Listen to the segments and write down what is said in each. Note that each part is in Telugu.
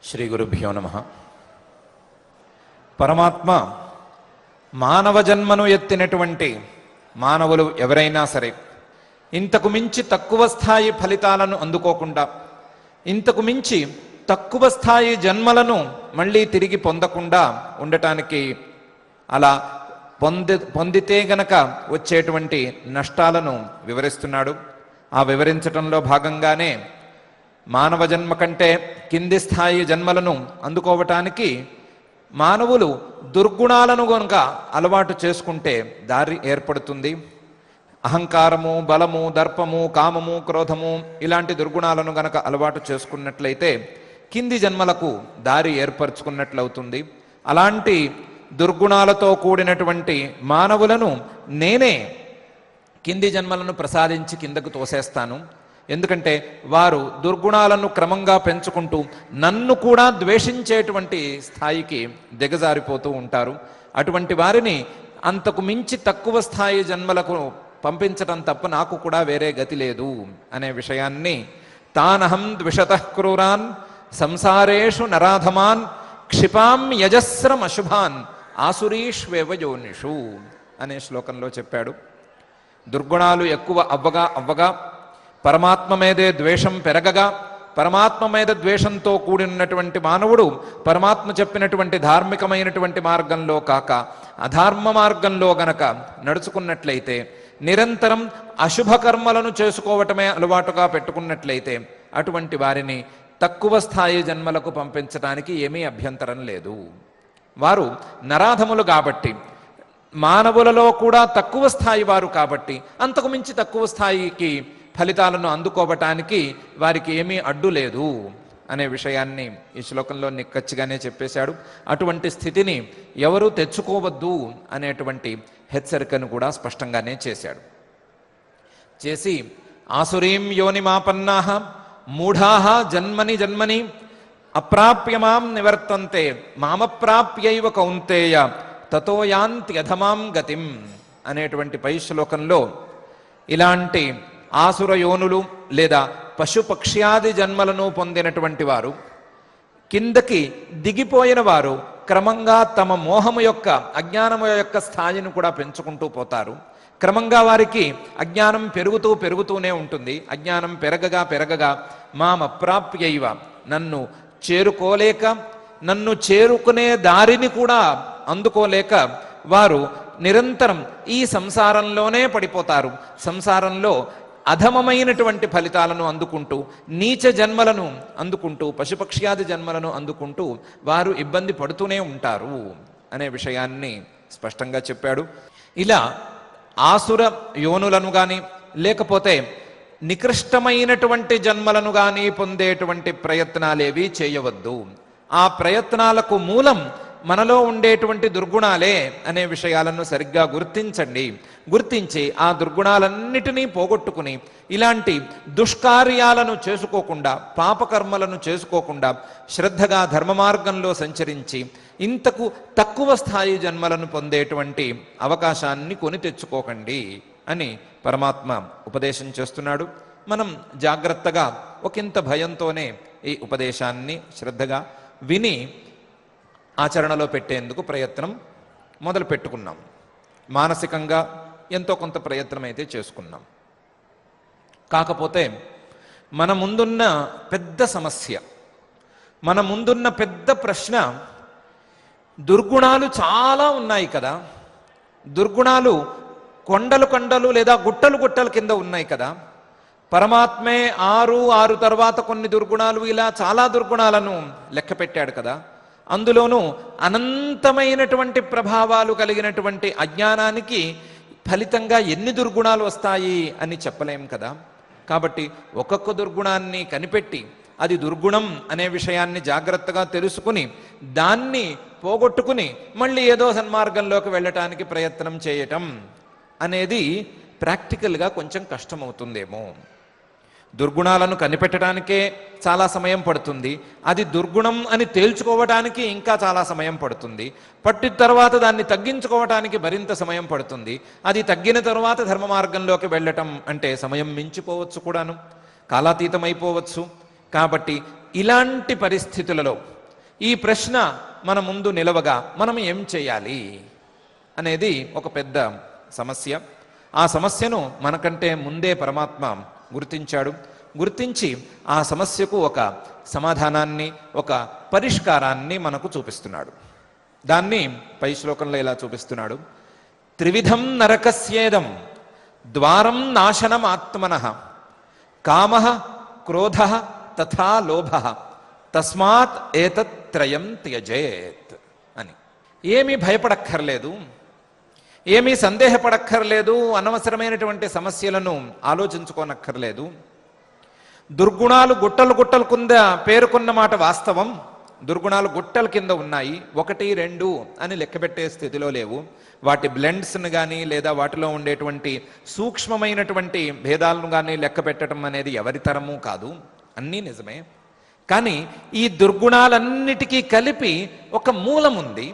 శ్రీ గురుభ్యో నమః. పరమాత్మ మానవ జన్మను ఎత్తినటువంటి మానవులు ఎవరైనా సరే ఇంతకు మించి తక్కువ స్థాయి ఫలితాలను అందుకోకుండా, ఇంతకు మించి తక్కువ స్థాయి జన్మలను మళ్ళీ తిరిగి పొందకుండా ఉండటానికి, అలా పొందితే గనక వచ్చేటువంటి నష్టాలను వివరిస్తున్నాడు. ఆ వివరించటంలో భాగంగానే మానవ జన్మ కంటే కింది స్థాయి జన్మలను అందుకోవటానికి మానవులు దుర్గుణాలను గనుక అలవాటు చేసుకుంటే దారి ఏర్పడుతుంది. అహంకారము, బలము, దర్పము, కామము, క్రోధము ఇలాంటి దుర్గుణాలను గనక అలవాటు చేసుకున్నట్లయితే కింది జన్మలకు దారి ఏర్పరచుకున్నట్లవుతుంది. అలాంటి దుర్గుణాలతో కూడినటువంటి మానవులను నేనే కింది జన్మలను ప్రసాదించి కిందకు తోసేస్తాను. ఎందుకంటే వారు దుర్గుణాలను క్రమంగా పెంచుకుంటూ నన్ను కూడా ద్వేషించేటువంటి స్థాయికి దిగజారిపోతూ ఉంటారు. అటువంటి వారిని అంతకు మించి తక్కువ స్థాయి జన్మలకు పంపించటం తప్ప నాకు కూడా వేరే గతి లేదు అనే విషయాన్ని తానహం ద్విషతః క్రూరాన్ సంసారేషు నరాధమాన్ క్షిపాం యజస్రం అశుభాన్ ఆసురీష్వేవ యోనిషు అనే శ్లోకంలో చెప్పాడు. దుర్గుణాలు ఎక్కువ అవ్వగా పరమాత్మ మీదే ద్వేషం పెరగగా, పరమాత్మ మీద ద్వేషంతో కూడినటువంటి మానవుడు పరమాత్మ చెప్పినటువంటి ధార్మికమైనటువంటి మార్గంలో కాక అధర్మ మార్గంలో గనక నడుచుకున్నట్లయితే, నిరంతరం అశుభ కర్మలను చేసుకోవటమే అలవాటుగా పెట్టుకున్నట్లయితే అటువంటి వారిని తక్కువ స్థాయి జన్మలకు పంపించడానికి ఏమీ అభ్యంతరం లేదు. వారు నరాధములు కాబట్టి, మానవులలో కూడా తక్కువ స్థాయి వారు కాబట్టి అంతకు మించి తక్కువ స్థాయికి ఫలితాలను అందుకోవటానికి వారికి ఏమీ అడ్డు లేదు అనే విషయాన్ని ఈ శ్లోకంలో నిక్కచ్చిగానే చెప్పేశాడు. అటువంటి స్థితిని ఎవరూ తెచ్చుకోవద్దు అనేటువంటి హెచ్చరికను కూడా స్పష్టంగానే చేశాడు. చేసి ఆసురీం యోనిమాపన్నాః మూఢాః జన్మని జన్మని అప్రాప్యమాం నివర్తంతే మామప్రాప్యైవ కౌంతేయ తతో యాంత్యధమాం గతిం అనేటువంటి పై శ్లోకంలో ఇలాంటి ఆసుర యోనులు లేదా పశుపక్ష్యాది జన్మలను పొందినటువంటి వారు, కిందకి దిగిపోయిన వారు క్రమంగా తమ మోహము యొక్క, అజ్ఞానము యొక్క స్థాయిని కూడా పెంచుకుంటూ పోతారు. క్రమంగా వారికి అజ్ఞానం పెరుగుతూనే ఉంటుంది. అజ్ఞానం పెరగగా మామప్రాప్యైవ నన్ను చేరుకోలేక, నన్ను చేరుకునే దారిని కూడా అందుకోలేక వారు నిరంతరం ఈ సంసారంలోనే పడిపోతారు. సంసారంలో అధమమైనటువంటి ఫలితాలను అందుకుంటూ, నీచ జన్మలను అందుకుంటూ, పశుపక్ష్యాది జన్మలను అందుకుంటూ వారు ఇబ్బంది పడుతూనే ఉంటారు అనే విషయాన్ని స్పష్టంగా చెప్పాడు. ఇలా ఆసుర యోనులను కానీ లేకపోతే నికృష్టమైనటువంటి జన్మలను కానీ పొందేటువంటి ప్రయత్నాలేవి చేయవద్దు. ఆ ప్రయత్నాలకు మూలం మనలో ఉండేటువంటి దుర్గుణాలే అనే విషయాలను సరిగ్గా గుర్తించి ఆ దుర్గుణాలన్నిటినీ పోగొట్టుకుని ఇలాంటి దుష్కార్యాలను చేసుకోకుండా, పాపకర్మలను చేసుకోకుండా శ్రద్ధగా ధర్మ మార్గంలో సంచరించి ఇంతకు తక్కువ స్థాయి జన్మలను పొందేటువంటి అవకాశాన్ని కొని తెచ్చుకోకండి అని పరమాత్మ ఉపదేశం చేస్తున్నాడు. మనం జాగ్రత్తగా ఒకంత భయంతోనే ఈ ఉపదేశాన్ని శ్రద్ధగా విని ఆచరణలో పెట్టేందుకు ప్రయత్నం మొదలు పెట్టుకున్నాం. మానసికంగా ఎంతో కొంత ప్రయత్నం అయితే చేసుకున్నాం. కాకపోతే మన ముందున్న పెద్ద సమస్య, మన ముందున్న పెద్ద ప్రశ్న, దుర్గుణాలు చాలా ఉన్నాయి కదా, దుర్గుణాలు కొండలు లేదా గుట్టలు కింద ఉన్నాయి కదా, పరమాత్మే 6 తర్వాత కొన్ని దుర్గుణాలు, ఇలా చాలా దుర్గుణాలను లెక్క పెట్టాడు కదా, అందులోనూ అనంతమైనటువంటి ప్రభావాలు కలిగినటువంటి అజ్ఞానానికి ఫలితంగా ఎన్ని దుర్గుణాలు వస్తాయి అని చెప్పలేం కదా. కాబట్టి ఒక్కొక్క దుర్గుణాన్ని కనిపెట్టి అది దుర్గుణం అనే విషయాన్ని జాగ్రత్తగా తెలుసుకుని దాన్ని పోగొట్టుకుని మళ్ళీ ఏదో సన్మార్గంలోకి వెళ్ళటానికి ప్రయత్నం చేయటం అనేది ప్రాక్టికల్గా కొంచెం కష్టమవుతుందేమో. దుర్గుణాలను కనిపెట్టడానికే చాలా సమయం పడుతుంది. అది దుర్గుణం అని తేల్చుకోవటానికి ఇంకా చాలా సమయం పడుతుంది. పట్టిన తర్వాత దాన్ని తగ్గించుకోవటానికి మరింత సమయం పడుతుంది. అది తగ్గిన తర్వాత ధర్మ మార్గంలోకి వెళ్ళటం అంటే సమయం మించిపోవచ్చు కూడాను, కాలాతీతం అయిపోవచ్చు. కాబట్టి ఇలాంటి పరిస్థితులలో ఈ ప్రశ్న మన ముందు నిలవగా మనం ఏం చేయాలి అనేది ఒక పెద్ద సమస్య. ఆ సమస్యను మనకంటే ముందే పరమాత్మ గుర్తించాడు. గుర్తించి ఆ సమస్యకు ఒక సమాధానాన్ని, ఒక పరిష్కారాన్ని మనకు చూపిస్తున్నాడు. దాన్ని పై శ్లోకంలో ఇలా చూపిస్తున్నాడు. త్రివిధం నరకస్యేదం ద్వారం నాశనం ఆత్మనః కామః క్రోధః తథా లోభః తస్మాత్ ఏతత్త్రయం త్యజేత్ అని. ఏమీ భయపడక్కర్లేదు, ఏమీ సందేహపడక్కర్లేదు, అనవసరమైనటువంటి సమస్యలను ఆలోచించుకోనక్కర్లేదు. దుర్గుణాలు గుట్టలు గుట్టలు కింద పేరుకున్న మాట వాస్తవం. దుర్గుణాలు గుట్టల కింద ఉన్నాయి, 1, 2 అని లెక్కబెట్టే స్థితిలో లేవు. వాటి బ్లెండ్స్ను కానీ లేదా వాటిలో ఉండేటువంటి సూక్ష్మమైనటువంటి భేదాలను కానీ లెక్క పెట్టడం అనేది ఎవరి తరము కాదు, అన్నీ నిజమే. కానీ ఈ దుర్గుణాలన్నిటికీ కలిపి ఒక మూలం ఉంది.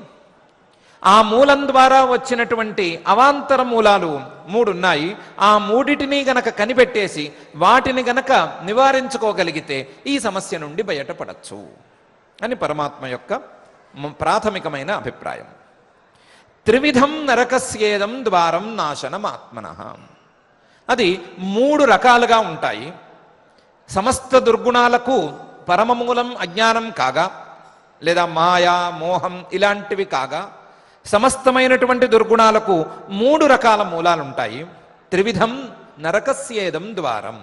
ఆ మూలం ద్వారా వచ్చినటువంటి అవాంతర మూలాలు 3 ఉన్నాయి. ఆ 3టిని గనక కనిపెట్టేసి వాటిని గనక నివారించుకోగలిగితే ఈ సమస్య నుండి బయటపడచ్చు అని పరమాత్మ యొక్క ప్రాథమికమైన అభిప్రాయం. త్రివిధం నరకస్యేదం ద్వారం నాశనం ఆత్మనః. అది 3 రకాలుగా ఉంటాయి. సమస్త దుర్గుణాలకు పరమమూలం అజ్ఞానం కాగా, లేదా మాయా మోహం ఇలాంటివి కాగా, సమస్తమైనటువంటి దుర్గుణాలకు 3 రకాల మూలాలుంటాయి. త్రివిధం నరకస్యేదం ద్వారం.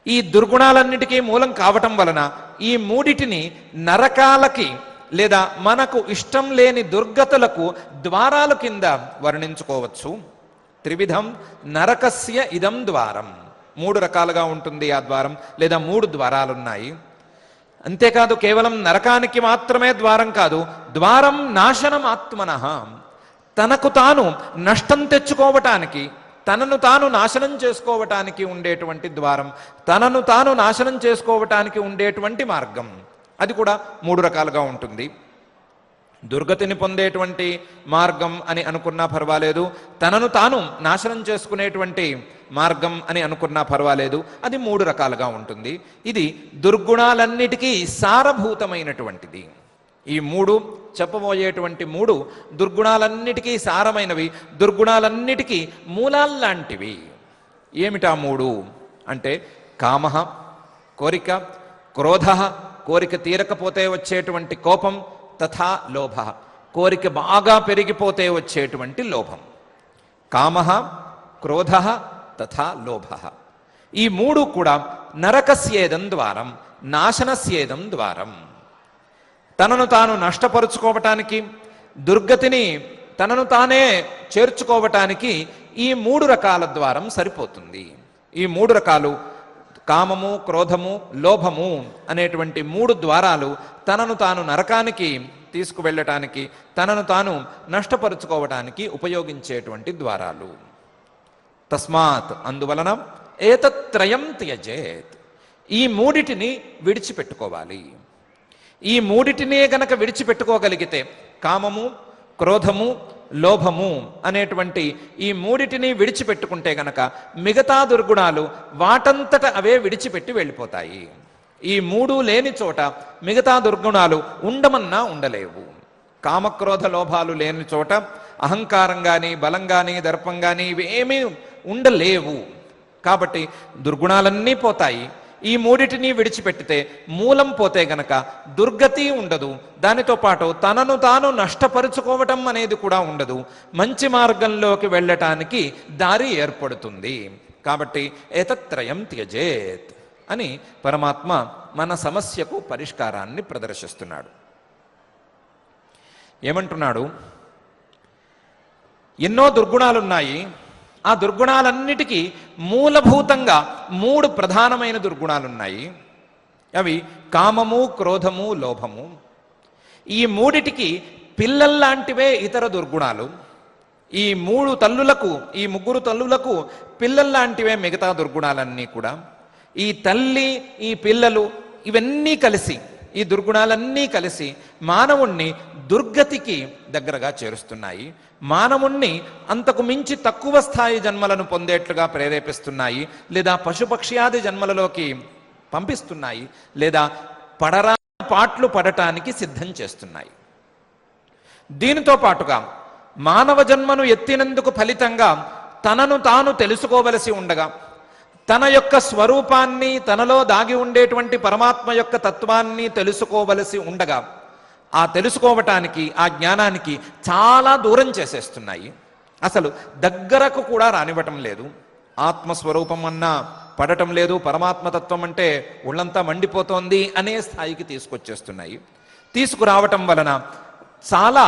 ఈ దుర్గుణాలన్నిటికీ మూలం కావటం వలన ఈ 3టిని నరకాలకి లేదా మనకు ఇష్టం లేని దుర్గతులకు ద్వారాలు కింద వర్ణించుకోవచ్చు. త్రివిధం నరకస్య ఇదం ద్వారం. 3 రకాలుగా ఉంటుంది ఆ ద్వారం, లేదా 3 ద్వారాలున్నాయి. అంతేకాదు, కేవలం నరకానికి మాత్రమే ద్వారం కాదు, ద్వారం నాశనం ఆత్మనః. తనకు తాను నష్టం తెచ్చుకోవటానికి, తనను తాను నాశనం చేసుకోవటానికి ఉండేటువంటి ద్వారం, తనను తాను నాశనం చేసుకోవటానికి ఉండేటువంటి మార్గం, అది కూడా 3 రకాలుగా ఉంటుంది. దుర్గతిని పొందేటువంటి మార్గం అని అనుకున్నా పర్వాలేదు, తనను తాను నాశనం చేసుకునేటువంటి మార్గం అని అనుకున్నా పర్వాలేదు, అది 3 రకాలుగా ఉంటుంది. ఇది దుర్గుణాలన్నిటికీ సారభూతమైనటువంటిది. ఈ 3 చెప్పబోయేటువంటి 3 దుర్గుణాలన్నిటికీ సారమైనవి, దుర్గుణాలన్నిటికీ మూలాల్లాంటివి. ఏమిటా 3 అంటే కామః కోరిక, క్రోధః కోరిక తీరకపోతే వచ్చేటువంటి కోపం, తథా లోభః కోరిక బాగా పెరిగిపోతే వచ్చేటువంటి లోభం. కామః క్రోధః తథా లోభః. ఈ 3 కూడా నరకస్యేదం ద్వారం, నాశనస్యేదం ద్వారం. తనను తాను నష్టపరుచుకోవటానికి, దుర్గతిని తనను తానే చేర్చుకోవటానికి ఈ 3 రకాల ద్వారం సరిపోతుంది. ఈ 3 రకాలు కామము, క్రోధము, లోభము అనేటువంటి 3 ద్వారాలు తనను తాను నరకానికి తీసుకువెళ్ళటానికి, తనను తాను నష్టపరుచుకోవటానికి ఉపయోగించేటువంటి ద్వారాలు. తస్మాత్ అందువలన ఏతత్త్రయం త్యజేత్. ఈ 3టిని విడిచిపెట్టుకోవాలి. ఈ 3టినే గనక విడిచిపెట్టుకోగలిగితే, కామము, క్రోధము, లోభము అనేటువంటి ఈ 3టిని విడిచిపెట్టుకుంటే గనక మిగతా దుర్గుణాలు వాటంతట అవే విడిచిపెట్టి వెళ్ళిపోతాయి. ఈ 3 లేని చోట మిగతా దుర్గుణాలు ఉండమన్నా ఉండలేవు. కామక్రోధ లోభాలు లేని చోట అహంకారం కానీ, బలం కానీ, దర్పం కానీ ఇవేమీ ఉండలేవు. కాబట్టి దుర్గుణాలన్నీ పోతాయి. ఈ 3టిని విడిచిపెట్టితే, మూలం పోతే గనక దుర్గతి ఉండదు. దానితో పాటు తనను తాను నష్టపరుచుకోవటం అనేది కూడా ఉండదు. మంచి మార్గంలోకి వెళ్ళటానికి దారి ఏర్పడుతుంది. కాబట్టి ఏతత్త్రయం త్యజేత్ అని పరమాత్మ మన సమస్యకు పరిష్కారాన్ని ప్రదర్శిస్తున్నాడు. ఏమంటున్నాడు? ఎన్నో దుర్గుణాలున్నాయి. ఆ దుర్గుణాలన్నిటికీ మూలభూతంగా 3 ప్రధానమైన దుర్గుణాలున్నాయి. అవి కామము, క్రోధము, లోభము. ఈ 3టికి పిల్లల్లాంటివే ఇతర దుర్గుణాలు. ఈ 3 తల్లులకు, ఈ 3 తల్లులకు పిల్లల్లాంటివే మిగతా దుర్గుణాలన్నీ కూడా. ఈ తల్లి, ఈ పిల్లలు ఇవన్నీ కలిసి, ఈ దుర్గుణాలన్నీ కలిసి మానవుణ్ణి దుర్గతికి దగ్గరగా చేరుస్తున్నాయి. మానవుణ్ణి అంతకు మించి తక్కువ స్థాయి జన్మలను పొందేట్లుగా ప్రేరేపిస్తున్నాయి, లేదా పశుపక్ష్యాది జన్మలలోకి పంపిస్తున్నాయి, లేదా పడరాని పాట్లు పడటానికి సిద్ధం చేస్తున్నాయి. దీనితో పాటుగా మానవ జన్మను ఎత్తినందుకు ఫలితంగా తనను తాను తెలుసుకోవలసి ఉండగా, తన యొక్క స్వరూపాన్ని, తనలో దాగి ఉండేటువంటి పరమాత్మ యొక్క తత్వాన్ని తెలుసుకోవలసి ఉండగా, ఆ తెలుసుకోవటానికి, ఆ జ్ఞానానికి చాలా దూరం చేసేస్తున్నాయి. అసలు దగ్గరకు కూడా రానివ్వటం లేదు. ఆత్మస్వరూపం అన్నా పడటం లేదు, పరమాత్మతత్వం అంటే ఒళ్ళంతా మండిపోతోంది అనే స్థాయికి తీసుకొచ్చేస్తున్నాయి. తీసుకురావటం వలన చాలా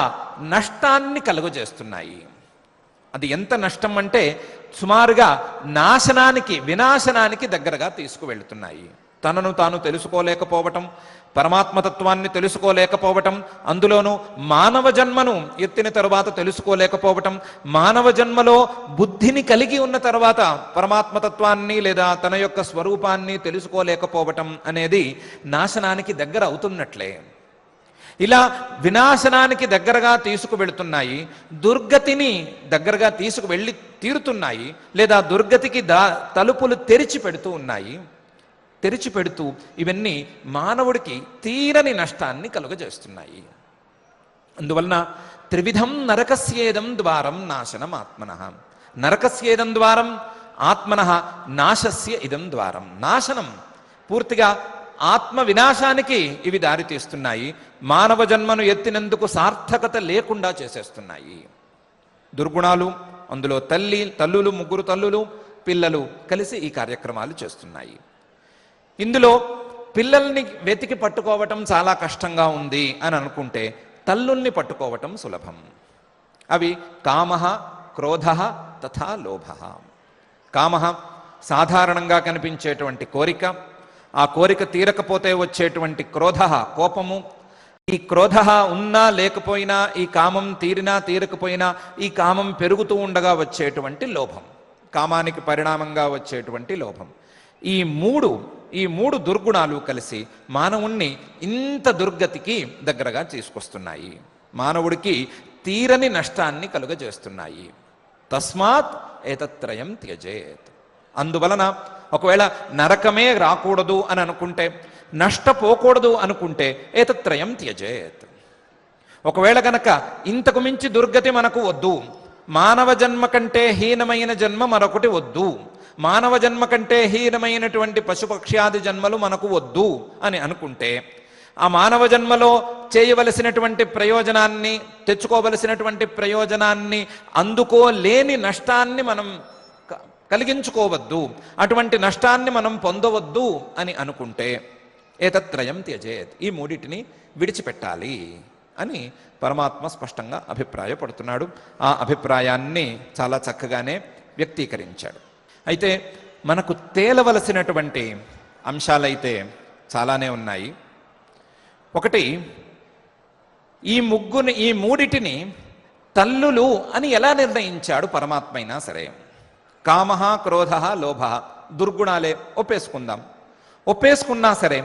నష్టాన్ని కలుగజేస్తున్నాయి. అది ఎంత నష్టం అంటే సుమారుగా నాశనానికి, వినాశనానికి దగ్గరగా తీసుకువెళ్తున్నాయి. తనను తాను తెలుసుకోలేకపోవటం, పరమాత్మతత్వాన్ని తెలుసుకోలేకపోవటం, అందులోనూ మానవ జన్మను ఎత్తిన తరువాత తెలుసుకోలేకపోవటం, మానవ జన్మలో బుద్ధిని కలిగి ఉన్న తర్వాత పరమాత్మతత్వాన్ని లేదా తన యొక్క స్వరూపాన్ని తెలుసుకోలేకపోవటం అనేది నాశనానికి దగ్గర అవుతున్నట్లే. ఇలా వినాశనానికి దగ్గరగా తీసుకువెళుతున్నాయి, దుర్గతిని దగ్గరగా తీసుకువెళ్ళి తీరుతున్నాయి, లేదా దుర్గతికి తలుపులు తెరిచి పెడుతూ ఉన్నాయి. తెరిచిపెడుతూ ఇవన్నీ మానవుడికి తీరని నష్టాన్ని కలుగజేస్తున్నాయి. అందువలన త్రివిధం నరకస్యేదం ద్వారం నాశనం ఆత్మనః. నరకస్యేదం ద్వారం ఆత్మనః నాశస్య ఇదం ద్వారం. నాశనం, పూర్తిగా ఆత్మ వినాశానికి ఇవి దారితీస్తున్నాయి. మానవ జన్మను ఎత్తినందుకు సార్థకత లేకుండా చేసేస్తున్నాయి. దుర్గుణాలు, అందులో తల్లులు, ముగ్గురు తల్లులు, పిల్లలు కలిసి ఈ కార్యక్రమాలు చేస్తున్నాయి. ఇందులో పిల్లల్ని వెతికి పట్టుకోవటం చాలా కష్టంగా ఉంది అని అనుకుంటే తల్లుల్ని పట్టుకోవటం సులభం. అవి కామః, క్రోధః తథా లోభః. కామః సాధారణంగా కనిపించేటువంటి కోరిక, ఆ కోరిక తీరకపోతే వచ్చేటువంటి క్రోధః కోపము, ఈ క్రోధః ఉన్నా లేకపోయినా, ఈ కామం తీరినా తీరకపోయినా ఈ కామం పెరుగుతూ ఉండగా వచ్చేటువంటి లోభం, కామానికి పరిణామంగా వచ్చేటువంటి లోభం. ఈ మూడు దుర్గుణాలు కలిసి మానవుణ్ణి ఇంత దుర్గతికి దగ్గరగా తీసుకొస్తున్నాయి. మానవుడికి తీరని నష్టాన్ని కలుగజేస్తున్నాయి. తస్మాత్ ఏతత్రయం త్యజేత్. అందువలన ఒకవేళ నరకమే రాకూడదు అని అనుకుంటే, నష్టపోకూడదు అనుకుంటే ఏతత్రయం త్యజేత్. ఒకవేళ గనక ఇంతకు మించి దుర్గతి మనకు వద్దు, మానవ జన్మ కంటే హీనమైన జన్మ మరొకటి వద్దు, మానవ జన్మ కంటే హీనమైనటువంటి పశుపక్ష్యాది జన్మలు మనకు వద్దు అని అనుకుంటే, ఆ మానవ జన్మలో చేయవలసినటువంటి ప్రయోజనాన్ని, తెచ్చుకోవలసినటువంటి ప్రయోజనాన్ని అందుకోలేని నష్టాన్ని మనం కలిగించుకోవద్దు, అటువంటి నష్టాన్ని మనం పొందవద్దు అని అనుకుంటే ఏతత్రయం త్యజేత్, ఈ మూడిటిని విడిచిపెట్టాలి అని పరమాత్మ స్పష్టంగా అభిప్రాయపడుతున్నాడు. ఆ అభిప్రాయాన్ని చాలా చక్కగానే వ్యక్తీకరించాడు. అయితే మనకు తేలవలసినటువంటి అంశాలైతే చాలానే ఉన్నాయి. ఒకటి, ఈ మూడిటిని తల్లులు అని ఎలా నిర్ణయించాడు పరమాత్మ అయినా సరే. కామః, క్రోధః, లోభః దుర్గుణాలే ఒప్పేసుకున్నా సరే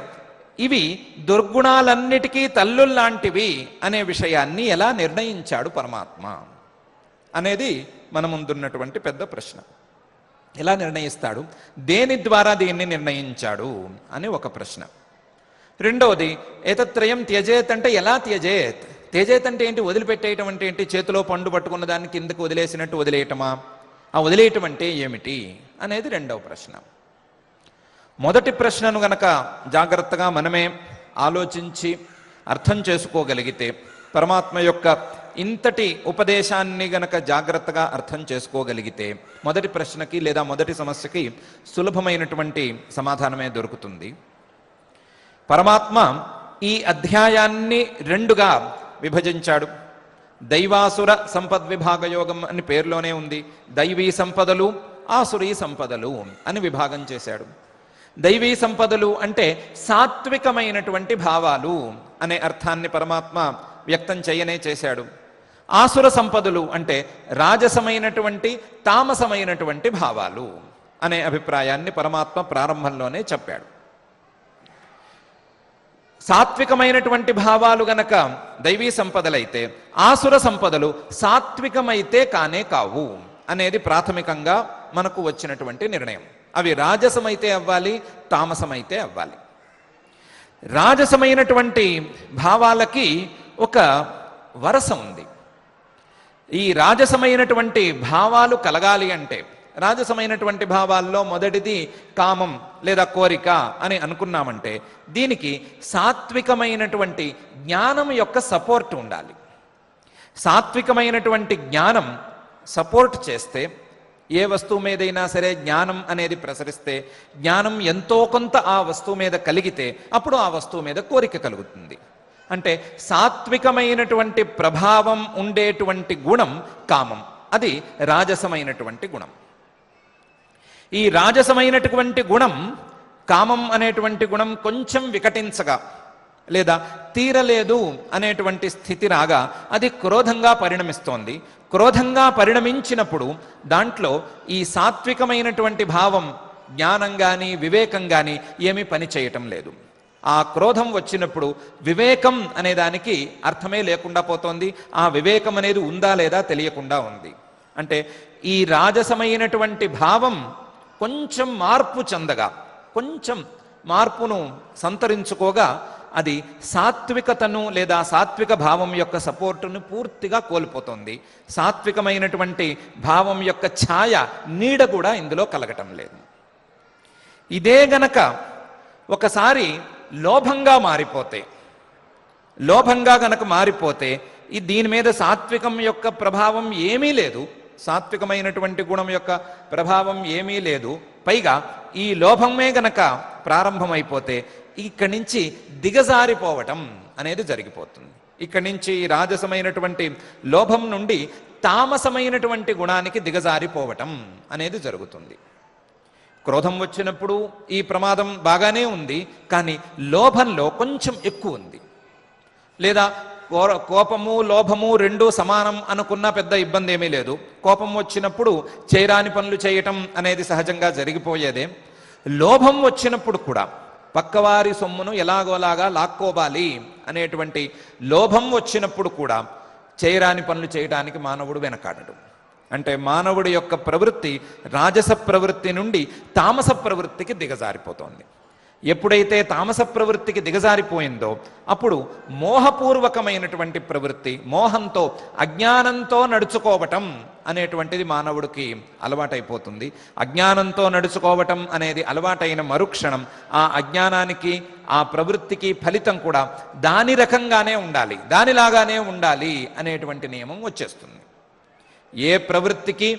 ఇవి దుర్గుణాలన్నిటికీ తల్లుల్లాంటివి అనే విషయాన్ని ఎలా నిర్ణయించాడు పరమాత్మ అనేది మన ముందున్నటువంటి పెద్ద ప్రశ్న. ఎలా నిర్ణయిస్తాడు, దేని ద్వారా దీన్ని నిర్ణయించాడు అని ఒక ప్రశ్న. రెండవది, ఏతత్రయం త్యజేత్ అంటే ఎలా త్యజేత్? త్యజేత్ అంటే ఏంటి? వదిలిపెట్టేయటం అంటే ఏంటి? చేతిలో పండు పట్టుకున్న దాన్ని కిందకు వదిలేసినట్టు వదిలేయటమా? ఆ వదిలేయటం అంటే ఏమిటి అనేది రెండవ ప్రశ్న. మొదటి ప్రశ్నను గనక జాగ్రత్తగా మనమే ఆలోచించి అర్థం చేసుకోగలిగితే, పరమాత్మ యొక్క ఇంతటి ఉపదేశాన్ని గనక జాగ్రత్తగా అర్థం చేసుకోగలిగితే మొదటి ప్రశ్నకి లేదా మొదటి సమస్యకి సులభమైనటువంటి సమాధానమే దొరుకుతుంది. పరమాత్మ ఈ అధ్యాయాన్ని రెండుగా విభజించాడు. దైవాసుర సంపద్విభాగ యోగం అని పేరులోనే ఉంది. దైవీ సంపదలు, ఆసురీ సంపదలు అని విభాగం చేశాడు. దైవీ సంపదలు అంటే సాత్వికమైనటువంటి భావాలు అనే అర్థాన్ని పరమాత్మ వ్యక్తం చేయనే చేశాడు. ఆసుర సంపదలు అంటే రాజసమైనటువంటి, తామసమైనటువంటి భావాలు అనే అభిప్రాయాన్ని పరమాత్మ ప్రారంభంలోనే చెప్పాడు. సాత్వికమైనటువంటి భావాలు గనక దైవీ సంపదలైతే, ఆసుర సంపదలు సాత్వికమైతే కానే కావు అనేది ప్రాథమికంగా మనకు వచ్చినటువంటి నిర్ణయం. అవి రాజసమైతే అవ్వాలి, తామసమైతే అవ్వాలి. రాజసమైనటువంటి భావాలకి ఒక వరస ఉంది. ఈ రాజసమైనటువంటి భావాలు కలగాలి అంటే, రాజసమైనటువంటి భావాల్లో మొదటిది కామం లేదా కోరిక అని అనుకున్నామంటే, దీనికి సాత్వికమైనటువంటి జ్ఞానం యొక్క సపోర్ట్ ఉండాలి. సాత్వికమైనటువంటి జ్ఞానం సపోర్ట్ చేస్తే, ఏ వస్తువు మీదైనా సరే జ్ఞానం అనేది ప్రసరిస్తే, జ్ఞానం ఎంతో కొంత ఆ వస్తువు మీద కలిగితే అప్పుడు ఆ వస్తువు మీద కోరిక కలుగుతుంది. అంటే సాత్వికమైనటువంటి ప్రభావం ఉండేటువంటి గుణం కామం, అది రాజసమైనటువంటి గుణం. ఈ రాజసమైనటువంటి గుణం, కామం అనేటువంటి గుణం కొంచెం వికటించగా లేదా తీరలేదు అనేటువంటి స్థితి రాగా అది క్రోధంగా పరిణమిస్తోంది. క్రోధంగా పరిణమించినప్పుడు దాంట్లో ఈ సాత్వికమైనటువంటి భావం, జ్ఞానం కానీ వివేకం కానీ ఏమీ పని చేయటం లేదు. ఆ క్రోధం వచ్చినప్పుడు వివేకం అనే దానికి అర్థమే లేకుండా పోతోంది. ఆ వివేకం అనేది ఉందా లేదా తెలియకుండా ఉంది. అంటే ఈ రాజసమైనటువంటి భావం కొంచెం మార్పు చెందగా, కొంచెం మార్పును సంతరించుకోగా అది సాత్వికతను లేదా సాత్విక భావం యొక్క సపోర్టును పూర్తిగా కోల్పోతుంది. సాత్వికమైనటువంటి భావం యొక్క ఛాయ, నీడ కూడా ఇందులో కలగటం లేదు. ఇదే గనక ఒకసారి లోభంగా మారిపోతే దీని మీద సాత్వికం యొక్క ప్రభావం ఏమీ లేదు, సాత్వికమైనటువంటి గుణం యొక్క ప్రభావం ఏమీ లేదు. పైగా ఈ లోభమే గనక ప్రారంభమైపోతే ఇక్కడి నుంచి దిగజారిపోవటం అనేది జరిగిపోతుంది. ఇక్కడి నుంచి రాజసమైనటువంటి లోభం నుండి తామసమైనటువంటి గుణానికి దిగజారిపోవటం అనేది జరుగుతుంది. క్రోధం వచ్చినప్పుడు ఈ ప్రమాదం బాగానే ఉంది, కానీ లోభంలో కొంచెం ఎక్కువ ఉంది. లేదా కోపము లోభము రెండూ సమానం అనుకున్నా పెద్ద ఇబ్బంది ఏమీ లేదు. కోపం వచ్చినప్పుడు చేయరాని పనులు చేయటం అనేది సహజంగా జరిగిపోయేదే. లోభం వచ్చినప్పుడు కూడా పక్కవారి సొమ్మును ఎలాగోలాగా లాక్కోవాలి అనేటువంటి లోభం వచ్చినప్పుడు కూడా చేయరాని పనులు చేయడానికి మానవుడు వెనకాడడు. అంటే మానవుడి యొక్క ప్రవృత్తి రాజస ప్రవృత్తి నుండి తామస ప్రవృత్తికి దిగజారిపోతోంది. ఎప్పుడైతే తామస ప్రవృత్తికి దిగజారిపోయిందో అప్పుడు మోహపూర్వకమైనటువంటి ప్రవృత్తి, మోహంతో అజ్ఞానంతో నడుచుకోవటం అనేటువంటిది మానవుడికి అలవాటైపోతుంది. అజ్ఞానంతో నడుచుకోవటం అనేది అలవాటైన మరుక్షణం ఆ అజ్ఞానానికి, ఆ ప్రవృత్తికి ఫలితం కూడా దాని రకంగానే ఉండాలి, దానిలాగానే ఉండాలి అనేటువంటి నియమం వచ్చేస్తుంది. ఏ ప్రవృత్తికి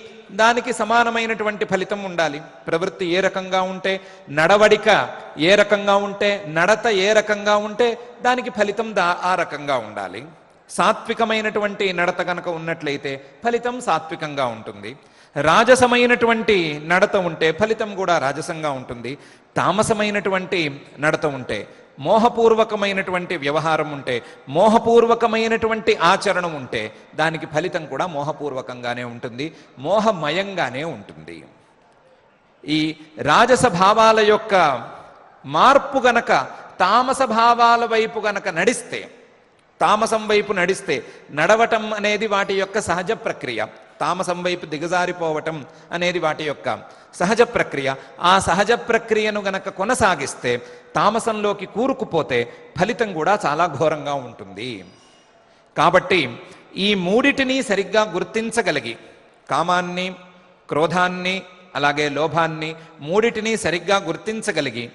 దానికి సమానమైనటువంటి ఫలితం ఉండాలి. ప్రవృత్తి ఏ రకంగా ఉంటే, నడవడిక ఏ రకంగా ఉంటే, నడత ఏ రకంగా ఉంటే దానికి ఫలితం ఆ రకంగా ఉండాలి. సాత్వికమైనటువంటి నడత కనుక ఉన్నట్లయితే ఫలితం సాత్వికంగా ఉంటుంది. రాజసమైనటువంటి నడత ఉంటే ఫలితం కూడా రాజసంగా ఉంటుంది. తామసమైనటువంటి నడత ఉంటే, మోహపూర్వకమైనటువంటి వ్యవహారం ఉంటే, మోహపూర్వకమైనటువంటి ఆచరణం ఉంటే దానికి ఫలితం కూడా మోహపూర్వకంగానే ఉంటుంది, మోహమయంగానే ఉంటుంది. ఈ రాజస భావాల యొక్క మార్పు గనక తామస భావాల వైపు గనక నడిస్తే, తామసం వైపు నడిస్తే, నడవటం అనేది వాటి యొక్క సహజ ప్రక్రియ, తామసం వైపు దిగజారిపోవటం అనేది వాటి యొక్క సహజ ప్రక్రియ. ఆ సహజ ప్రక్రియను గనక కొనసాగిస్తే, తామసంలోకి కూరుకుపోతే ఫలితం కూడా చాలా ఘోరంగా ఉంటుంది. కాబట్టి ఈ మూడిటిని సరిగ్గా గుర్తించగలిగి, కామాన్ని, క్రోధాన్ని, అలాగే లోభాన్ని మూడిటిని సరిగ్గా గుర్తించగలిగి,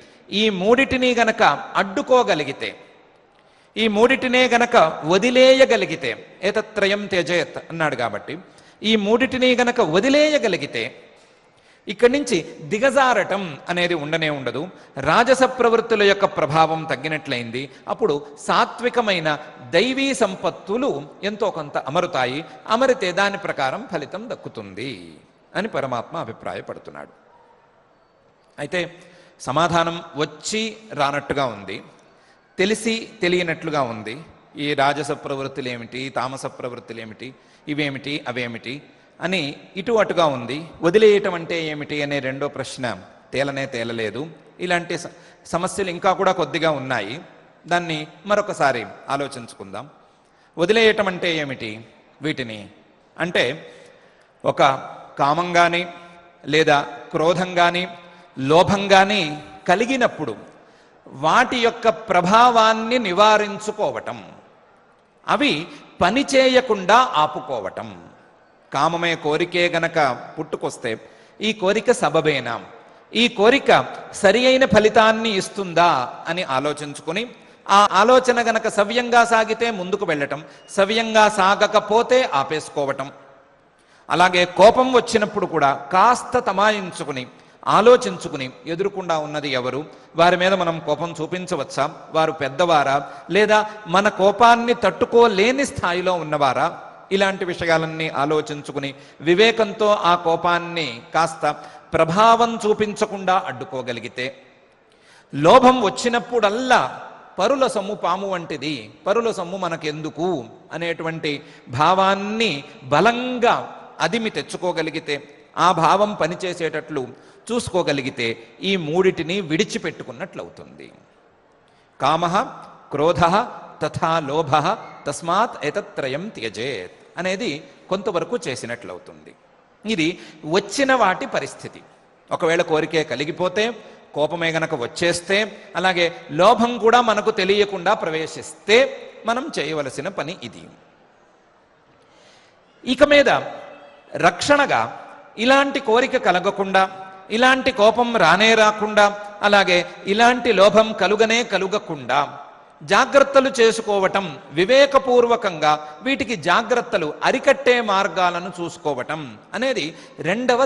ఈ మూడిటిని గనక అడ్డుకోగలిగితే, ఈ మూడిటినే గనక వదిలేయగలిగితే, ఏతత్రయం త్యజేత్ అన్నాడు కాబట్టి ఈ మూడిటిని గనక వదిలేయగలిగితే ఇక్కడి నుంచి దిగజారటం అనేది ఉండనే ఉండదు. రాజస ప్రవృత్తుల యొక్క ప్రభావం తగ్గినట్లయింది. అప్పుడు సాత్వికమైన దైవీ సంపత్తులు ఎంతో కొంత అమరుతాయి. అమరితే దాని ప్రకారం ఫలితం దక్కుతుంది అని పరమాత్మ అభిప్రాయపడుతున్నాడు. అయితే సమాధానం వచ్చి రానట్టుగా ఉంది, తెలిసి తెలియనట్లుగా ఉంది. ఈ రాజస ప్రవృత్తులు ఏమిటి, తామస ప్రవృత్తులు ఏమిటి, ఇవేమిటి అవేమిటి అని ఇటు అటుగా ఉంది. వదిలేయటం అంటే ఏమిటి అనే రెండో ప్రశ్న తేలలేదు. ఇలాంటి సమస్యలు ఇంకా కూడా కొద్దిగా ఉన్నాయి. దాన్ని మరొకసారి ఆలోచించుకుందాం. వదిలేయటం అంటే ఏమిటి? వీటిని అంటే ఒక కామం కానీ లేదా క్రోధం కానీ లోభం కానీ కలిగినప్పుడు వాటి యొక్క ప్రభావాన్ని నివారించుకోవటం, అవి పని చేయకుండా ఆపుకోవటం. కామమే కోరికే గనక పుట్టుకొస్తే ఈ కోరిక సబబేనా, ఈ కోరిక సరి అయిన ఫలితాన్ని ఇస్తుందా అని ఆలోచించుకుని, ఆ ఆలోచన గనక సవ్యంగా సాగితే ముందుకు వెళ్ళటం, సవ్యంగా సాగకపోతే ఆపేసుకోవటం. అలాగే కోపం వచ్చినప్పుడు కూడా కాస్త తమాయించుకుని ఆలోచించుకుని ఎదురుకుండా ఉన్నది ఎవరు, వారి మీద మనం కోపం చూపించవచ్చా, వారు పెద్దవారా, లేదా మన కోపాన్ని తట్టుకోలేని స్థాయిలో ఉన్నవారా, ఇలాంటి విషయాలన్నీ ఆలోచించుకుని వివేకంతో ఆ కోపాన్ని కాస్త ప్రభావం చూపించకుండా అడ్డుకోగలిగితే, లోభం వచ్చినప్పుడల్లా పరుల సొమ్ము పాము వంటిది, పరుల సొమ్ము మనకెందుకు అనేటువంటి భావాన్ని బలంగా అదిమి తెచ్చుకోగలిగితే, ఆ భావం పనిచేసేటట్లు చూసుకోగలిగితే ఈ మూడిటిని విడిచిపెట్టుకున్నట్లవుతుంది. కామః క్రోధః తథా లోభః తస్మాత్ ఏతత్రయం త్యజేత్ అనేది కొంతవరకు చేసినట్లవుతుంది. ఇది వచ్చిన వాటి పరిస్థితి. ఒకవేళ కోరికే కలిగిపోతే, కోపమే గనక వచ్చేస్తే, అలాగే లోభం కూడా మనకు తెలియకుండా ప్రవేశిస్తే మనం చేయవలసిన పని ఇది. ఇక మీద రక్షణగా ఇలాంటి కోరిక కలగకుండా, ఇలాంటి కోపం రానే రాకుండా, అలాగే ఇలాంటి లోభం కలుగకుండా జాగ్రత్తలు చేసుకోవటం, వివేకపూర్వకంగా వీటికి జాగ్రత్తలు అరికట్టే మార్గాలను చూసుకోవటం అనేది రెండవ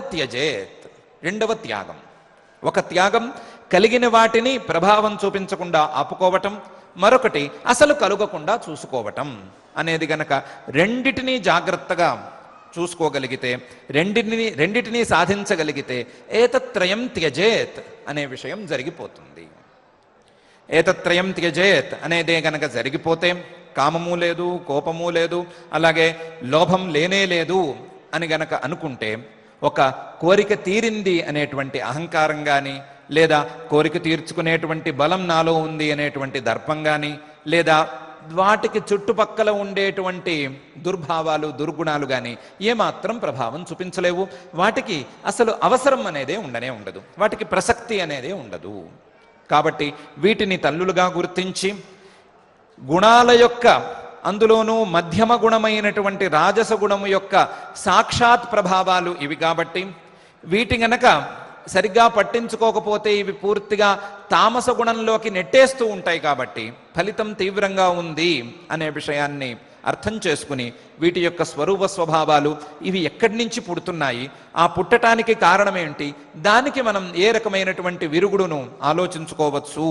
త్యాగం. ఒక త్యాగం కలిగిన వాటిని ప్రభావం చూపించకుండా ఆపుకోవటం, మరొకటి అసలు కలుగకుండా చూసుకోవటం అనేది గనక రెండిటినీ జాగ్రత్తగా చూసుకోగలిగితే, రెండిటినీ సాధించగలిగితే ఏతత్రయం త్యజేత్ అనే విషయం జరిగిపోతుంది. ఏతత్రయం త్యజేత్ అనేదే గనక జరిగిపోతే కామము లేదు, కోపము లేదు, అలాగే లోభం లేనే లేదు అని గనక అనుకుంటే, ఒక కోరిక తీరింది అనేటువంటి అహంకారం కానీ, లేదా కోరిక తీర్చుకునేటువంటి బలం నాలో ఉంది అనేటువంటి దర్పం కానీ, లేదా వాటికి చుట్టుపక్కల ఉండేటువంటి దుర్భావాలు, దుర్గుణాలు కానీ ఏమాత్రం ప్రభావం చూపించలేవు. వాటికి అసలు అవసరం అనేదే ఉండదు, వాటికి ప్రసక్తి అనేదే ఉండదు. కాబట్టి వీటిని తల్లులుగా గుర్తించి, గుణాల యొక్క, అందులోనూ మధ్యమ గుణమైనటువంటి రాజస గుణము యొక్క సాక్షాత్ ప్రభావాలు ఇవి కాబట్టి, వీటి గనక సరిగ్గా పట్టించుకోకపోతే ఇవి పూర్తిగా తామస గుణంలోకి నెట్టేస్తూ ఉంటాయి. కాబట్టి ఫలితం తీవ్రంగా ఉంది అనే విషయాన్ని అర్థం చేసుకుని, వీటి యొక్క స్వరూప స్వభావాలు ఇవి ఎక్కడి నుంచి పుడుతున్నాయి, ఆ పుట్టటానికి కారణమేంటి, దానికి మనం ఏ రకమైనటువంటి విరుగుడును ఆలోచించుకోవచ్చు,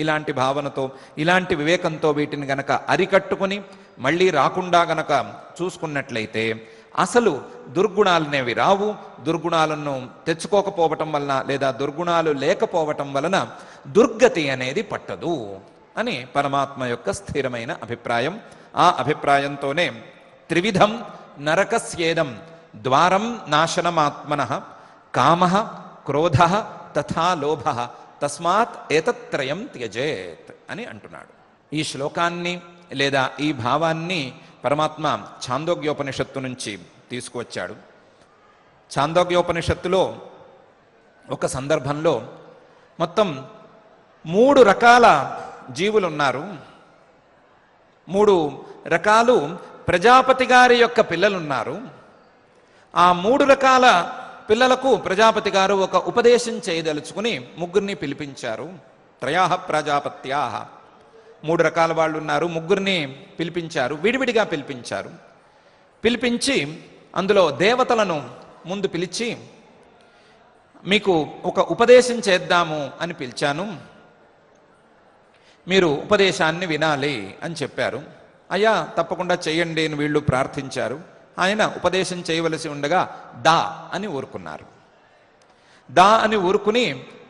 ఇలాంటి భావనతో, ఇలాంటి వివేకంతో వీటిని గనక అరికట్టుకుని మళ్ళీ రాకుండా గనక చూసుకున్నట్లయితే అసలు దుర్గుణాలనేవి రావు. దుర్గుణాలను తెచ్చుకోకపోవటం వలన, లేదా దుర్గుణాలు లేకపోవటం వలన దుర్గతి అనేది పట్టదు అని పరమాత్మ యొక్క స్థిరమైన అభిప్రాయం. ఆ అభిప్రాయంతోనే త్రివిధం నరకస్యేదం ద్వారం నాశనమాత్మనః కామః క్రోధః తథా లోభః తస్మాత్ ఏతత్రయం త్యజేత్ అని అంటున్నాడు. ఈ శ్లోకాన్ని లేదా ఈ భావాన్ని పరమాత్మ ఛాందోగ్యోపనిషత్తు నుంచి తీసుకువచ్చాడు. ఛాందోగ్యోపనిషత్తులో ఒక సందర్భంలో మొత్తం 3 రకాల జీవులు ఉన్నారు. 3 రకాలు ప్రజాపతి గారి యొక్క పిల్లలున్నారు. ఆ 3 రకాల పిల్లలకు ప్రజాపతి గారు ఒక ఉపదేశం చేయదలుచుకుని ముగ్గురిని పిలిపించారు. త్రయాః ప్రజాపత్యాః, 3 రకాల వాళ్ళు ఉన్నారు, ముగ్గురిని పిలిపించారు, విడివిడిగా పిలిపించారు. పిలిపించి అందులో దేవతలను ముందు పిలిచి, మీకు ఒక ఉపదేశం చేద్దాము అని పిలిచాను, మీరు ఉపదేశాన్ని వినాలి అని చెప్పారు. అయ్యా తప్పకుండా చేయండి అని వీళ్ళు ప్రార్థించారు. ఆయన ఉపదేశం చేయవలసి ఉండగా దా అని ఊరుకున్నారు. దా అని ఊరుకుని,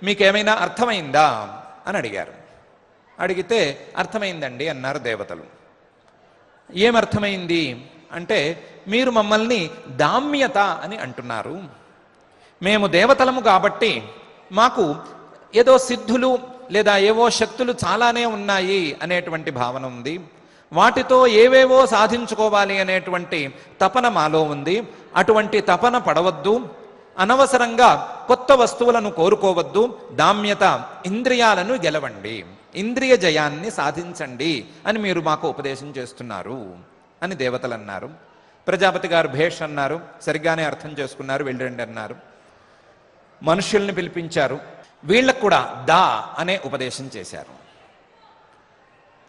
మీకేమైనా అర్థమైందా అని అడిగారు. అడిగితే అర్థమైందండి అన్నారు దేవతలు. ఏమర్థమైంది అంటే, మీరు మమ్మల్ని దామ్యత అని అంటున్నారు. మేము దేవతలము కాబట్టి మాకు ఏదో సిద్ధులు లేదా ఏవో శక్తులు చాలానే ఉన్నాయి అనేటువంటి భావన ఉంది. వాటితో ఏవేవో సాధించుకోవాలి అనేటువంటి తపన మాలో ఉంది. అటువంటి తపన పడవద్దు, అనవసరంగా కొత్త వస్తువులను కోరుకోవద్దు, దామ్యత, ఇంద్రియాలను గెలవండి. ఇంద్రియ జయాన్ని సాధించండి అని మీరు మాకు ఉపదేశం చేస్తున్నారు అని దేవతలు అన్నారు. ప్రజాపతి గారు భేష్ అన్నారు, సరిగ్గానే అర్థం చేసుకున్నారు, వెళ్ళండి అన్నారు. మనుష్యుల్ని పిలిపించారు, వీళ్ళకు కూడా దా అనే ఉపదేశం చేశారు.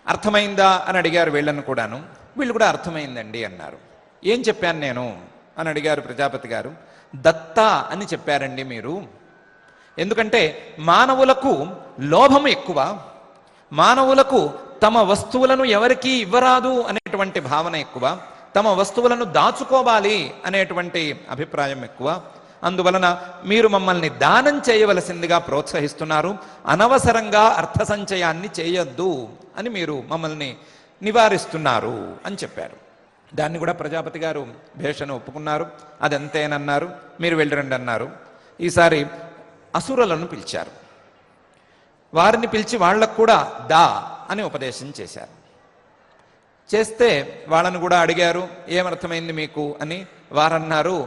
అర్థమైందా అని అడిగారు వీళ్ళను కూడాను. వీళ్ళు కూడా అర్థమైందండి అన్నారు. ఏం చెప్పాను నేను అని అడిగారు ప్రజాపతి గారు. దత్త అని చెప్పారండి మీరు. ఎందుకంటే మానవులకు లోభం ఎక్కువ, మానవులకు తమ వస్తువులను ఎవరికీ ఇవ్వరాదు అనేటువంటి భావన ఎక్కువ, తమ వస్తువులను దాచుకోవాలి అనేటువంటి అభిప్రాయం ఎక్కువ. అందువలన మీరు మమ్మల్ని దానం చేయవలసిందిగా ప్రోత్సహిస్తున్నారు, అనవసరంగా అర్థ సంచయాన్ని చేయొద్దు అని మీరు మమ్మల్ని నివారిస్తున్నారు అని చెప్పారు. దాన్ని కూడా ప్రజాపతి గారు భేషను ఒప్పుకున్నారు. అదంతేనన్నారు. మీరు వెళ్ళరండి అన్నారు. ఈసారి అసురులను పిలిచారు. వారిని పిలిచి వాళ్లకు కూడా దా అని ఉపదేశం చేశారు. చేస్తే వాళ్ళను కూడా అడిగారు, ఏమర్థమైంది మీకు అని. వారన్నారు,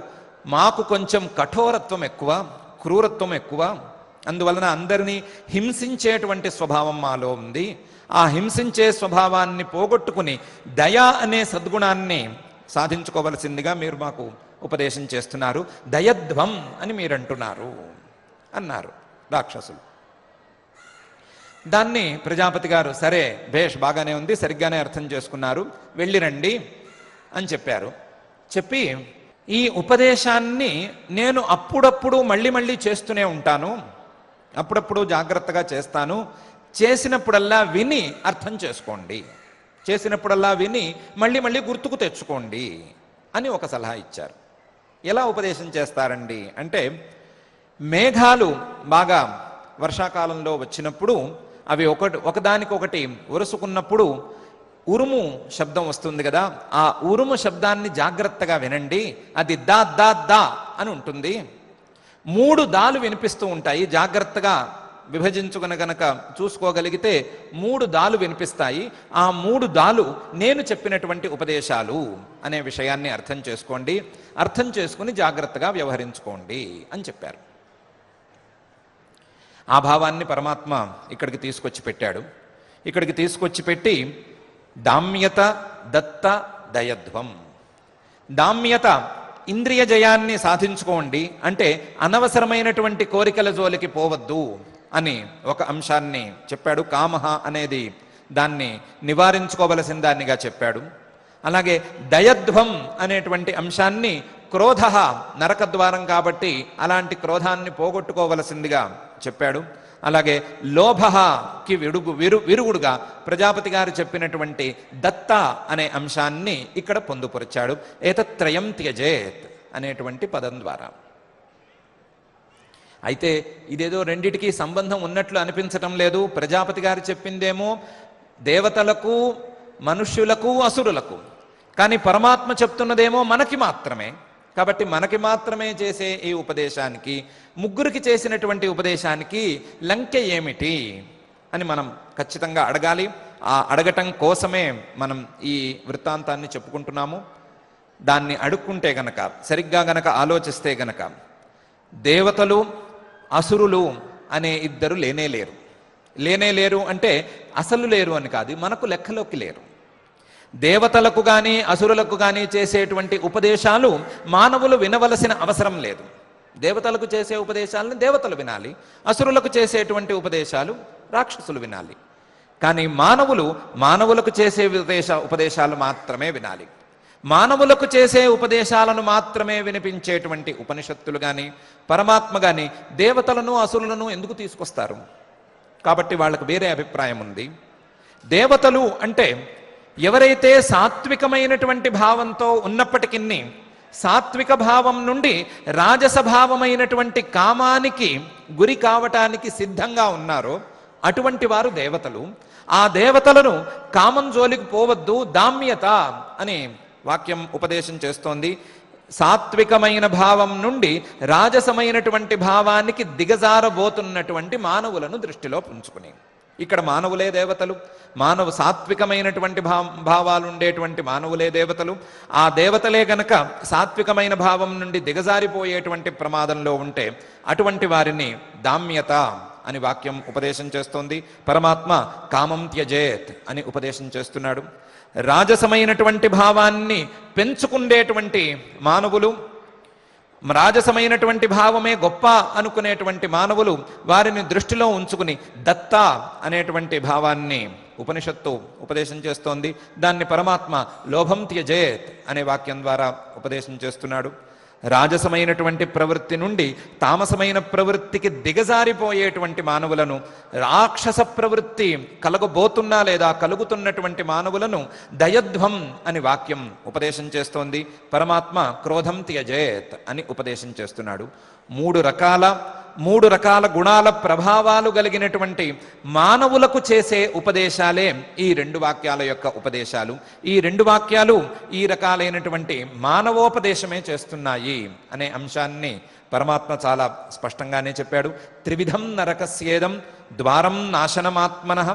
మాకు కొంచెం కఠోరత్వం ఎక్కువ, క్రూరత్వం ఎక్కువ, అందువలన అందరినీ హింసించేటువంటి స్వభావం మాలో ఉంది. ఆ హింసించే స్వభావాన్ని పోగొట్టుకుని దయ అనే సద్గుణాన్ని సాధించుకోవలసిందిగా మీరు మాకు ఉపదేశం చేస్తున్నారు, దయధ్వం అని మీరంటున్నారు అన్నారు రాక్షసులు. దాన్ని ప్రజాపతి గారు సరే భేష్ బాగానే ఉంది, సరిగ్గానే అర్థం చేసుకున్నారు, వెళ్ళిరండి అని చెప్పారు. చెప్పి ఈ ఉపదేశాన్ని నేను అప్పుడప్పుడు మళ్ళీ చేస్తూనే ఉంటాను, అప్పుడప్పుడు జాగ్రత్తగా చేస్తాను, చేసినప్పుడల్లా విని అర్థం చేసుకోండి, చేసినప్పుడల్లా విని మళ్ళీ గుర్తుకు తెచ్చుకోండి అని ఒక సలహా ఇచ్చారు. ఎలా ఉపదేశం చేస్తారండి అంటే, మేఘాలు బాగా వర్షాకాలంలో వచ్చినప్పుడు అవి ఒకదానికొకటి ఉరుసుకున్నప్పుడు ఉరుము శబ్దం వస్తుంది కదా, ఆ ఉరుము శబ్దాన్ని జాగ్రత్తగా వినండి. అది దా దా దా అని ఉంటుంది. 3 దాలు వినిపిస్తూ ఉంటాయి. జాగ్రత్తగా విభజించుకుని గనక చూసుకోగలిగితే 3 దాలు వినిపిస్తాయి. ఆ 3 దాలు నేను చెప్పినటువంటి ఉపదేశాలు అనే విషయాన్ని అర్థం చేసుకోండి, అర్థం చేసుకుని జాగ్రత్తగా వ్యవహరించుకోండి అని చెప్పారు. ఆ భావాన్ని పరమాత్మ ఇక్కడికి తీసుకొచ్చి పెట్టాడు. ఇక్కడికి తీసుకొచ్చి పెట్టి దామ్యత దత్త దయధ్వం. దామ్యత ఇంద్రియ జయాన్ని సాధించుకోండి అంటే అనవసరమైనటువంటి కోరికల జోలికి పోవద్దు అని ఒక అంశాన్ని చెప్పాడు. కామహ అనేది దాన్ని నివారించుకోవలసిన దానిగా చెప్పాడు. అలాగే దయధ్వం అనేటువంటి అంశాన్ని క్రోధ నరకద్వారం కాబట్టి అలాంటి క్రోధాన్ని పోగొట్టుకోవలసిందిగా చెప్పాడు. అలాగే లోభకి విరుగుడుగా ప్రజాపతి గారు చెప్పినటువంటి దత్త అనే అంశాన్ని ఇక్కడ పొందుపరిచాడు. ఏతత్రయం త్యజేత్ అనేటువంటి పదం ద్వారా. అయితే ఇదేదో రెండిటికి సంబంధం ఉన్నట్లు అనిపించటం లేదు. ప్రజాపతి గారు చెప్పిందేమో దేవతలకు, మనుష్యులకు, అసురులకు, కానీ పరమాత్మ చెప్తున్నదేమో మనకి మాత్రమే. కాబట్టి మనకి మాత్రమే చేసే ఈ ఉపదేశానికి, ముగ్గురికి చేసినటువంటి ఉపదేశానికి లంకె ఏమిటి అని మనం ఖచ్చితంగా అడగాలి. ఆ అడగటం కోసమే మనం ఈ వృత్తాంతాన్ని చెప్పుకుంటున్నాము. దాన్ని అడుక్కుంటే గనక, సరిగ్గా గనక ఆలోచిస్తే గనక, దేవతలు అసురులు అనే ఇద్దరు లేనే లేరు అంటే అసలు లేరు అని కాదు, మనకు లెక్కలోకి లేరు. దేవతలకు కానీ అసురులకు కానీ చేసేటువంటి ఉపదేశాలు మానవులు వినవలసిన అవసరం లేదు. దేవతలకు చేసే ఉపదేశాలను దేవతలు వినాలి, అసురులకు చేసేటువంటి ఉపదేశాలు రాక్షసులు వినాలి. కానీ మానవులకు చేసే ఉపదేశాలు మాత్రమే వినాలి. మానవులకు చేసే ఉపదేశాలను మాత్రమే వినిపించేటువంటి ఉపనిషత్తులు కానీ, పరమాత్మ కానీ దేవతలను అసురులను ఎందుకు తీసుకొస్తారు? కాబట్టి వాళ్ళకు వేరే అభిప్రాయం ఉంది. దేవతలు అంటే ఎవరైతే సాత్వికమైనటువంటి భావంతో ఉన్నప్పటికీ సాత్విక భావం నుండి రాజస భావమైనటువంటి కామానికి గురి కావటానికి సిద్ధంగా ఉన్నారో అటువంటి వారు దేవతలు. ఆ దేవతలను కామం జోలికి పోవద్దు, దామ్యత అని వాక్యం ఉపదేశం చేస్తోంది. సాత్వికమైన భావం నుండి రాజసమైనటువంటి భావానికి దిగజారబోతున్నటువంటి మానవులను దృష్టిలో ఉంచుకుని, ఇక్కడ మానవులే దేవతలు, సాత్వికమైనటువంటి భావాలు ఉండేటువంటి మానవులే దేవతలు. ఆ దేవతలే గనక సాత్వికమైన భావం నుండి దిగజారిపోయేటువంటి ప్రమాదంలో ఉంటే అటువంటి వారిని దామ్యత అని వాక్యం ఉపదేశం చేస్తోంది. పరమాత్మ కామం త్యజేత్ అని ఉపదేశం చేస్తున్నాడు. రాజసమైనటువంటి భావాన్ని పెంచుకుండేటువంటి మానవులు, రాజసమైనటువంటి భావమే గొప్ప అనుకునేటువంటి మానవులు వారిని దృష్టిలో ఉంచుకుని దత్త అనేటువంటి భావాన్ని ఉపనిషత్తు ఉపదేశం చేస్తోంది. దాన్ని పరమాత్మ లోభం త్యజేత్ అనే వాక్యం ద్వారా ఉపదేశం చేస్తున్నాడు. రాజసమైనటువంటి ప్రవృత్తి నుండి తామసమైన ప్రవృత్తికి దిగజారిపోయేటువంటి మానవులను, రాక్షస ప్రవృత్తి కలగబోతున్నా లేదా కలుగుతున్నటువంటి మానవులను దయధ్వం అని వాక్యం ఉపదేశం చేస్తోంది. పరమాత్మ క్రోధం త్యజేత్ అని ఉపదేశం చేస్తున్నాడు. మూడు రకాల గుణాల ప్రభావాలు కలిగినటువంటి మానవులకు చేసే ఉపదేశాలే ఈ రెండు వాక్యాల యొక్క ఉపదేశాలు. ఈ రెండు వాక్యాలు ఈ రకాలైనటువంటి మానవోపదేశమే చేస్తున్నాయి అనే అంశాన్ని పరమాత్మ చాలా స్పష్టంగానే చెప్పాడు. త్రివిధం నరకస్యేదం ద్వారం నాశనమాత్మనః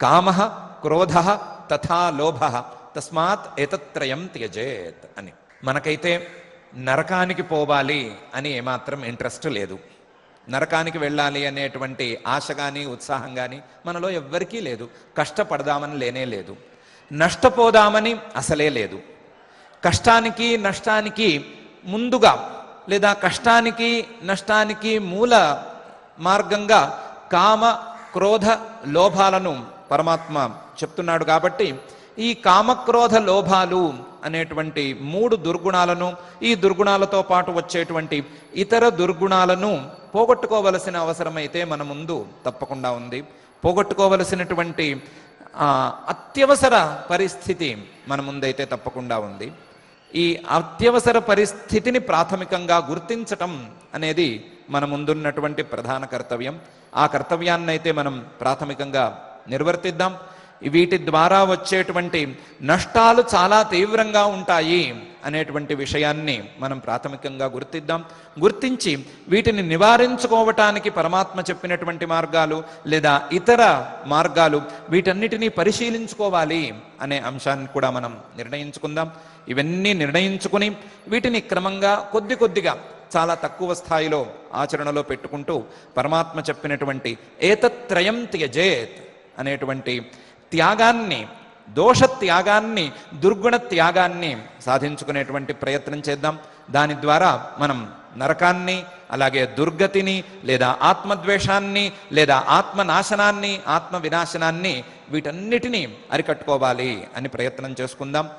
కామః క్రోధః తథా లోభః తస్మాత్ ఏతత్రయం త్యజేత్ అని. మనకైతే నరకానికి పోవాలి అని ఏమాత్రం ఇంట్రెస్ట్ లేదు. నరకానికి వెళ్ళాలి అనేటువంటి ఆశ కానీ ఉత్సాహం కానీ మనలో ఎవ్వరికీ లేదు. కష్టపడదామని లేనే లేదు. నష్టపోదామని అసలే లేదు. కష్టానికి నష్టానికి ముందుగా లేదా కష్టానికి నష్టానికి మూల మార్గంగా కామ క్రోధ లోభాలను పరమాత్మ చెప్తున్నాడు. కాబట్టి ఈ కామక్రోధ లోభాలు అనేటువంటి మూడు దుర్గుణాలను, ఈ దుర్గుణాలతో పాటు వచ్చేటువంటి ఇతర దుర్గుణాలను పోగొట్టుకోవలసిన అవసరమైతే మన ముందు తప్పకుండా ఉంది. పోగొట్టుకోవలసినటువంటి అత్యవసర పరిస్థితి మన ముందైతే తప్పకుండా ఉంది. ఈ అత్యవసర పరిస్థితిని ప్రాథమికంగా గుర్తించటం అనేది మన ముందున్నటువంటి ప్రధాన కర్తవ్యం. ఆ కర్తవ్యాన్నైతే మనం ప్రాథమికంగా నిర్వర్తిద్దాం. వీటి ద్వారా వచ్చేటువంటి నష్టాలు చాలా తీవ్రంగా ఉంటాయి అనేటువంటి విషయాన్ని మనం ప్రాథమికంగా గుర్తించి వీటిని నివారించుకోవటానికి పరమాత్మ చెప్పినటువంటి మార్గాలు లేదా ఇతర మార్గాలు వీటన్నిటినీ పరిశీలించుకోవాలి అనే అంశాన్ని కూడా మనం నిర్ణయించుకుందాం. ఇవన్నీ నిర్ణయించుకుని వీటిని క్రమంగా కొద్దిగా చాలా తక్కువ స్థాయిలో ఆచరణలో పెట్టుకుంటూ పరమాత్మ చెప్పినటువంటి ఏతత్రయం త్యజేత్ అనేటువంటి త్యాగాన్ని, దోష త్యాగాన్ని, దుర్గుణ త్యాగాన్ని సాధించుకునేటువంటి ప్రయత్నం చేద్దాం. దాని ద్వారా మనం నరకాన్ని, అలాగే దుర్గతిని లేదా ఆత్మద్వేషాన్ని లేదా ఆత్మనాశనాన్ని, ఆత్మ వినాశనాన్ని వీటన్నిటినీ అరికట్టుకోవాలి అని ప్రయత్నం చేసుకుందాం.